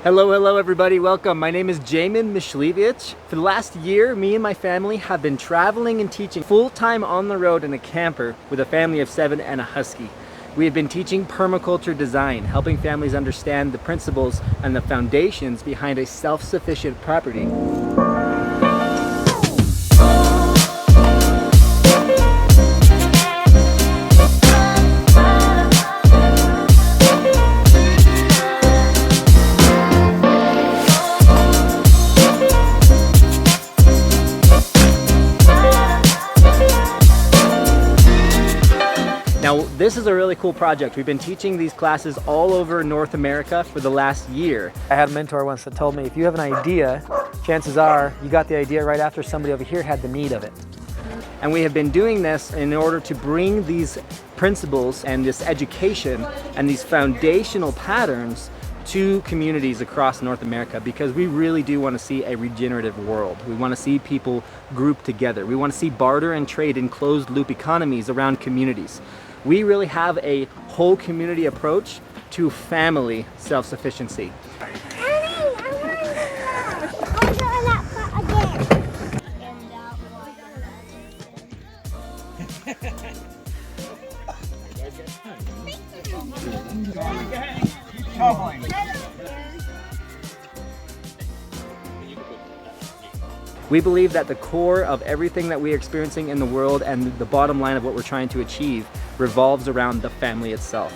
Hello everybody, welcome. My name is Jamin Mishlevic. For the last year, me and my family have been traveling and teaching full-time on the road in a camper with a family of 7 and a husky. We have been teaching permaculture design, helping families understand the principles and the foundations behind a self-sufficient property. Now, this is a really cool project. We've been teaching these classes all over North America for the last year. I had a mentor once that told me, if you have an idea, chances are you got the idea right after somebody over here had the need of it. And we have been doing this in order to bring these principles and this education and these foundational patterns to communities across North America, because we really do want to see a regenerative world. We want to see people group together. We want to see barter and trade in closed loop economies around communities. We really have a whole community approach to family self-sufficiency. We believe that the core of everything that we're experiencing in the world and the bottom line of what we're trying to achieve revolves around the family itself.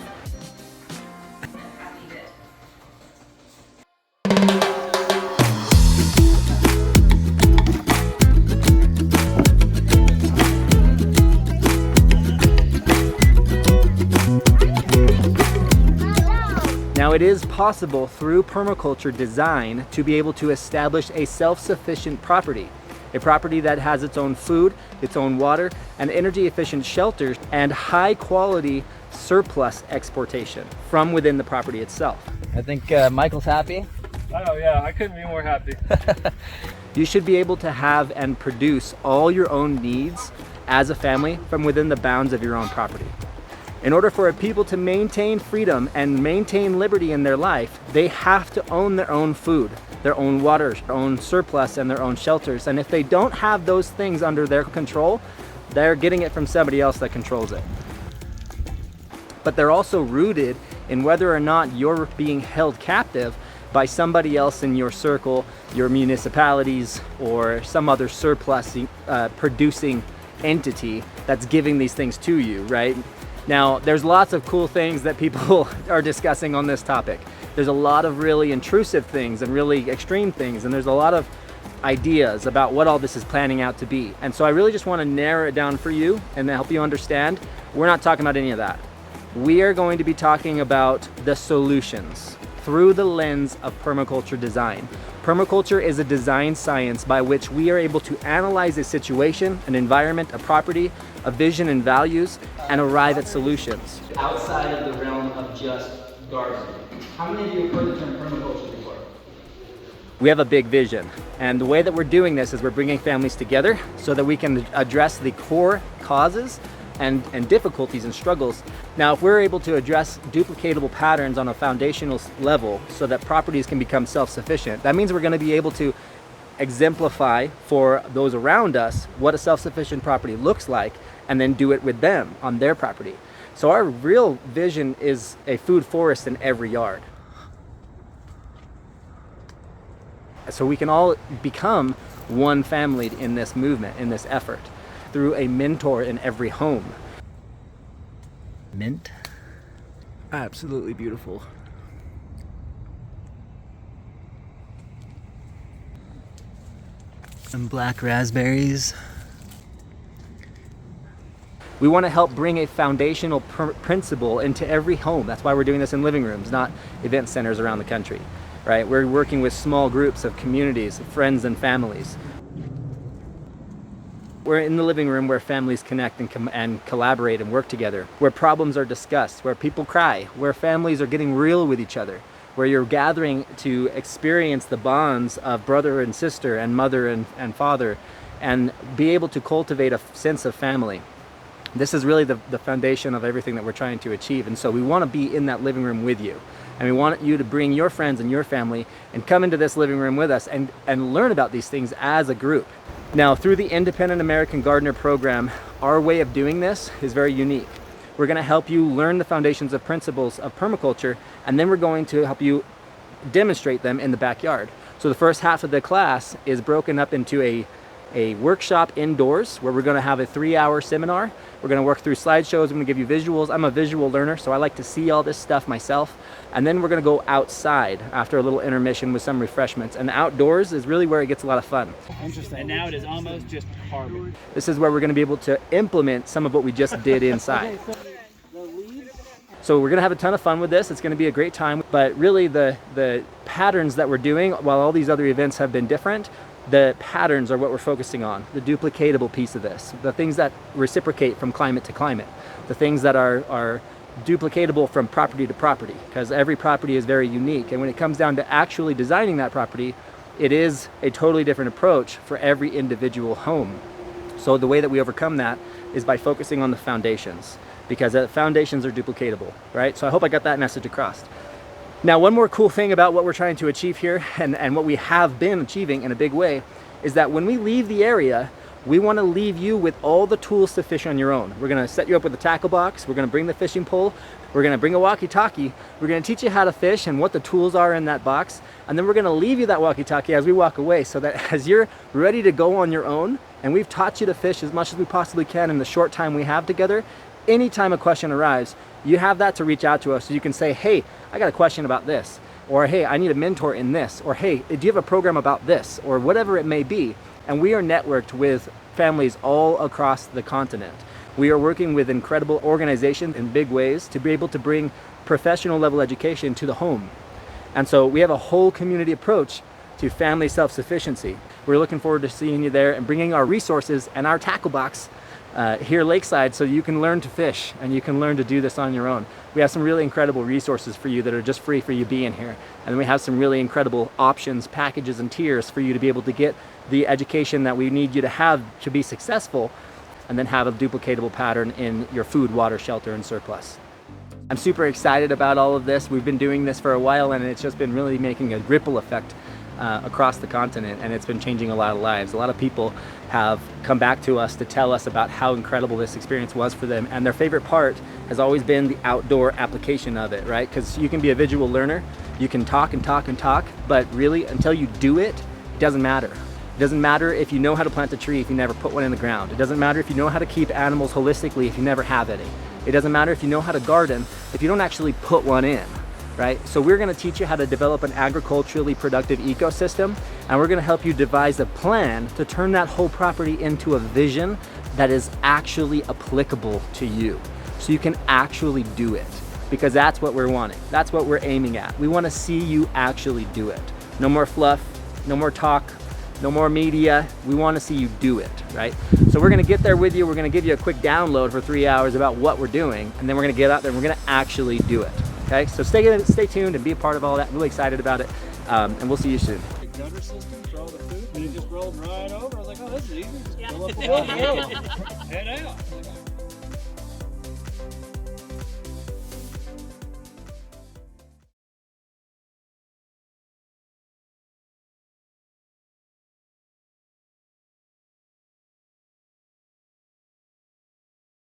Now, it is possible through permaculture design to be able to establish a self-sufficient property. A property that has its own food, its own water, and energy-efficient shelters, and high-quality surplus exportation from within the property itself. I think Michael's happy. Oh yeah, I couldn't be more happy. You should be able to have and produce all your own needs as a family from within the bounds of your own property. In order for people to maintain freedom and maintain liberty in their life, they have to own their own food, their own water, their own surplus, and their own shelters. And if they don't have those things under their control, they're getting it from somebody else that controls it. But they're also rooted in whether or not you're being held captive by somebody else in your circle, your municipalities, or some other surplus producing entity that's giving these things to you, right? Now, there's lots of cool things that people are discussing on this topic. There's a lot of really intrusive things and really extreme things, and there's a lot of ideas about what all this is planning out to be. And so I really just want to narrow it down for you and help you understand. We're not talking about any of that. We are going to be talking about the solutions through the lens of permaculture design. Permaculture is a design science by which we are able to analyze a situation, an environment, a property, a vision and values, and arrive at solutions outside of the realm of just gardening. How many of you have heard the term permaculture before? We have a big vision, and the way that we're doing this is we're bringing families together so that we can address the core causes and difficulties and struggles. Now, if we're able to address duplicatable patterns on a foundational level so that properties can become self-sufficient, that means we're going to be able to exemplify for those around us what a self-sufficient property looks like, and then do it with them on their property. So our real vision is a food forest in every yard. So we can all become one family in this movement, in this effort, through a mentor in every home. Mint. Absolutely beautiful. Some black raspberries. We want to help bring a foundational principle into every home. That's why we're doing this in living rooms, not event centers around the country, right? We're working with small groups of communities, friends and families. We're in the living room where families connect and collaborate and work together, where problems are discussed, where people cry, where families are getting real with each other, where you're gathering to experience the bonds of brother and sister and mother and father, and be able to cultivate a sense of family. This is really the foundation of everything that we're trying to achieve, and so we want to be in that living room with you. And we want you to bring your friends and your family and come into this living room with us and learn about these things as a group. Now, through the Independent American Gardener program, our way of doing this is very unique. We're going to help you learn the foundations of principles of permaculture, and then we're going to help you demonstrate them in the backyard. So the first half of the class is broken up into a workshop indoors where we're going to have a 3-hour seminar. We're going to work through slideshows. I'm going to give you visuals. I'm a visual learner, so I like to see all this stuff myself. And then we're going to go outside after a little intermission with some refreshments. And outdoors is really where it gets a lot of fun. Interesting. And now it is almost just carbon. This is where we're going to be able to implement some of what we just did inside. So we're going to have a ton of fun with this. It's going to be a great time. But really the patterns that we're doing, while all these other events have been different, the patterns are what we're focusing on. The duplicatable piece of this, the things that reciprocate from climate to climate, the things that are duplicatable from property to property, because every property is very unique. And when it comes down to actually designing that property, it is a totally different approach for every individual home. So the way that we overcome that is by focusing on the foundations, because the foundations are duplicatable, right? So I hope I got that message across. Now, one more cool thing about what we're trying to achieve here and what we have been achieving in a big way is that when we leave the area, we want to leave you with all the tools to fish on your own. We're going to set you up with a tackle box. We're going to bring the fishing pole. We're going to bring a walkie-talkie. We're going to teach you how to fish and what the tools are in that box. And then we're going to leave you that walkie-talkie as we walk away, so that as you're ready to go on your own, and we've taught you to fish as much as we possibly can in the short time we have together, anytime a question arrives, you have that to reach out to us so you can say, hey, I got a question about this, or hey, I need a mentor in this, or hey, do you have a program about this, or whatever it may be. And we are networked with families all across the continent. We are working with incredible organizations in big ways to be able to bring professional level education to the home. And so we have a whole community approach to family self-sufficiency. We're looking forward to seeing you there and bringing our resources and our tackle box here lakeside, so you can learn to fish and you can learn to do this on your own. We have some really incredible resources for you that are just free for you being here. And we have some really incredible options, packages, and tiers for you to be able to get the education that we need you to have to be successful, and then have a duplicatable pattern in your food, water, shelter, and surplus. I'm super excited about all of this. We've been doing this for a while, and it's just been really making a ripple effect across the continent, and it's been changing a lot of lives. A lot of people have come back to us to tell us about how incredible this experience was for them, and their favorite part has always been the outdoor application of it, right? Because you can be a visual learner, you can talk and talk and talk, but really until you do it, it doesn't matter. It doesn't matter if you know how to plant a tree if you never put one in the ground. It doesn't matter if you know how to keep animals holistically if you never have any. It doesn't matter if you know how to garden if you don't actually put one in. Right? So we're going to teach you how to develop an agriculturally productive ecosystem, and we're going to help you devise a plan to turn that whole property into a vision that is actually applicable to you, so you can actually do it, because that's what we're wanting. That's what we're aiming at. We want to see you actually do it. No more fluff, no more talk, no more media. We want to see you do it, right? So we're going to get there with you. We're going to give you a quick download for 3 hours about what we're doing, and then we're going to get out there and we're going to actually do it. Okay, so stay tuned and be a part of all that. I'm really excited about it, and we'll see you soon. Gutter system for all the food, and it just rolled right over. I was like, oh, this is easy. Just fill up the whole road. Head out.